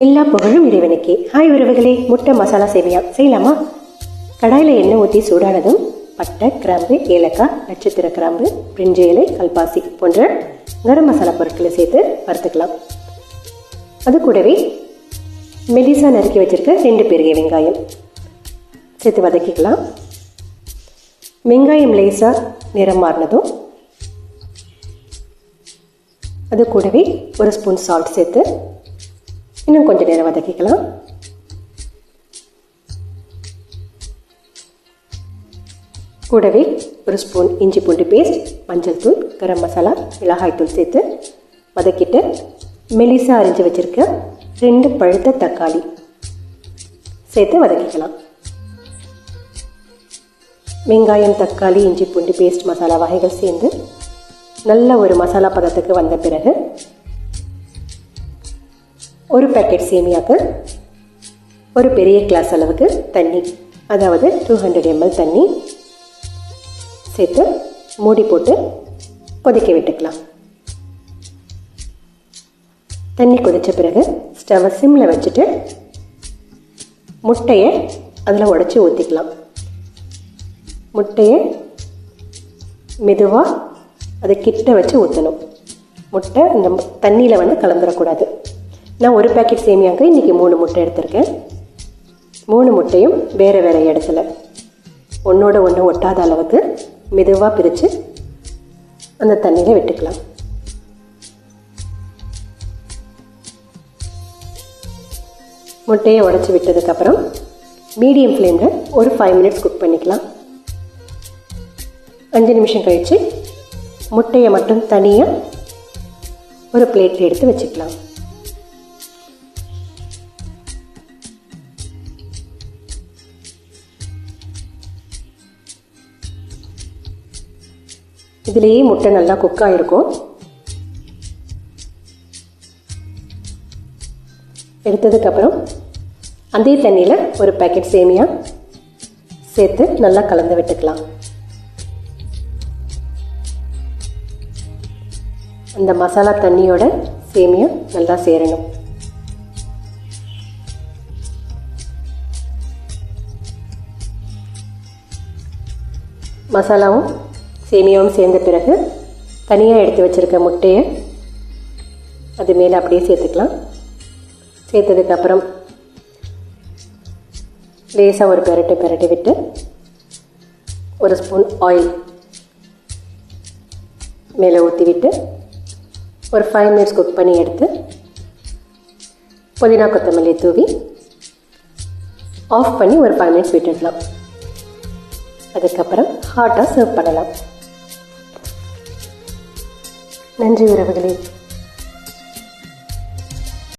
எல்லா புகழும் இறைவனுக்கே. ஹாய் உறவுகளே, முட்டை மசாலா சேமியா செய்யலாமா? கடாயில் எண்ணெய் ஊற்றி சூடானதும் பட்டை, கிராம்பு, ஏலக்காய், நட்சத்திர கிராம்பு, பிரிஞ்சி இலை, கல்பாசி போன்ற கரம் மசாலா பொருட்களை சேர்த்து வறுத்துக்கலாம். அது கூடவே மெலிசா நறுக்கி வச்சிருக்க 2 பெரிய வெங்காயம் சேர்த்து வதக்கிக்கலாம். வெங்காயம் லேசாக நிறம் மாறினதும் அது கூடவே 1 ஸ்பூன் சால்ட் சேர்த்து இன்னும் கொஞ்சம் நேரம் வதக்கிக்கலாம். கூடவே 1 ஸ்பூன் இஞ்சி பூண்டு பேஸ்ட், மஞ்சள் தூள், கரம் மசாலா, மிளகாய் தூள் சேர்த்து வதக்கிட்டு மெலிசா அரிஞ்சு வச்சிருக்க 2 பழுத்த தக்காளி சேர்த்து வதக்கிக்கலாம். வெங்காயம், தக்காளி, இஞ்சி பூண்டு பேஸ்ட், மசாலா வகைகள் சேர்ந்து நல்ல ஒரு மசாலா பதத்துக்கு வந்த பிறகு 1 பேக்கெட் சேமியாவுக்கு 1 பெரிய கிளாஸ் அளவுக்கு தண்ணி, அதாவது 200 ml தண்ணி சேர்த்து மூடி போட்டு கொதிக்க விட்டுக்கலாம். தண்ணி கொதித்த பிறகு ஸ்டவ்வை சிம்மில் வச்சுட்டு முட்டையை அதில் உடச்சி ஊற்றிக்கலாம். முட்டையை மெதுவாக அதை கிட்ட வச்சு ஊற்றணும். முட்டை அந்த தண்ணியில் கலந்துடக்கூடாது. நான் 1 பேக்கெட் சேமியாவுக்கு இன்றைக்கி 3 முட்டை எடுத்திருக்கேன். 3 முட்டையும் வேறு வேறு இடத்துல ஒன்றோட ஒன்று ஒட்டாத அளவுக்கு மெதுவாக பிரித்து அந்த தண்ணியில் விட்டுக்கலாம். முட்டையை உடச்சி விட்டதுக்கப்புறம் மீடியம் ஃப்ளேமில் ஒரு 5 மினிட்ஸ் குக் பண்ணிக்கலாம். 5 நிமிஷம் கழித்து முட்டையை மட்டும் தனியாக ஒரு பிளேட்டில் எடுத்து வச்சுக்கலாம். இதுலேயே முட்டை நல்லா குக் ஆகிருக்கும். எடுத்ததுக்கப்புறம் அதே தண்ணியில் 1 பேக்கெட் சேமியா சேர்த்து நல்லா கலந்து விட்டுக்கலாம். அந்த மசாலா தண்ணியோட சேமியா நல்லா சேரணும். மசாலாவும் சேமியாவும் சேர்ந்த பிறகு தனியாக எடுத்து வச்சுருக்க முட்டையை அது மேலே அப்படியே சேர்த்துக்கலாம். சேர்த்ததுக்கப்புறம் லேசாக ஒரு பெரட்டி விட்டு 1 ஸ்பூன் ஆயில் மேலே ஊற்றி விட்டு ஒரு 5 மினிட்ஸ் குக் பண்ணி எடுத்து புதினா கொத்தமல்லி தூவி ஆஃப் பண்ணி ஒரு 5 மினிட்ஸ் விட்டுடலாம். அதுக்கப்புறம் ஹாட்டாக சர்வ் பண்ணலாம். நன்றி உறவுகளே.